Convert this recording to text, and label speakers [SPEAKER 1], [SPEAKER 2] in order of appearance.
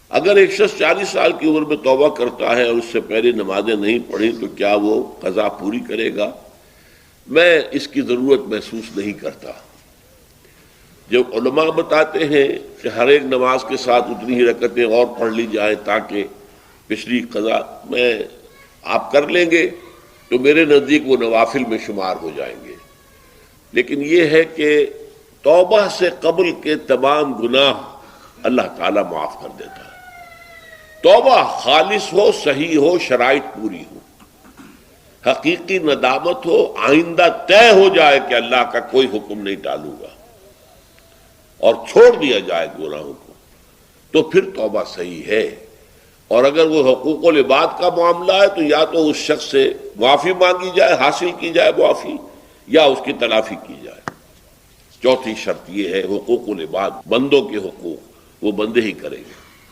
[SPEAKER 1] اگر ایک شخص 40 سال کی عمر میں توبہ کرتا ہے اور اس سے پہلے نمازیں نہیں پڑھی تو کیا وہ قضا پوری کرے گا؟ میں اس کی ضرورت محسوس نہیں کرتا۔ جب علماء بتاتے ہیں کہ ہر ایک نماز کے ساتھ اتنی ہی رکعتیں اور پڑھ لی جائیں تاکہ پچھلی قضا میں آپ کر لیں گے تو میرے نزدیک وہ نوافل میں شمار ہو جائیں گے۔ لیکن یہ ہے کہ توبہ سے قبل کے تمام گناہ اللہ تعالیٰ معاف کر دیتا ہے۔ توبہ خالص ہو، صحیح ہو، شرائط پوری ہو، حقیقی ندامت ہو، آئندہ طے ہو جائے کہ اللہ کا کوئی حکم نہیں ٹالوں گا اور چھوڑ دیا جائے گناہوں کو، تو پھر توبہ صحیح ہے۔ اور اگر وہ حقوق العباد کا معاملہ ہے تو یا تو اس شخص سے معافی مانگی جائے، حاصل کی جائے معافی، یا اس کی تلافی کی جائے۔ چوتھی شرط یہ ہے حقوق العباد، بندوں کے حقوق وہ بندے ہی کریں گے۔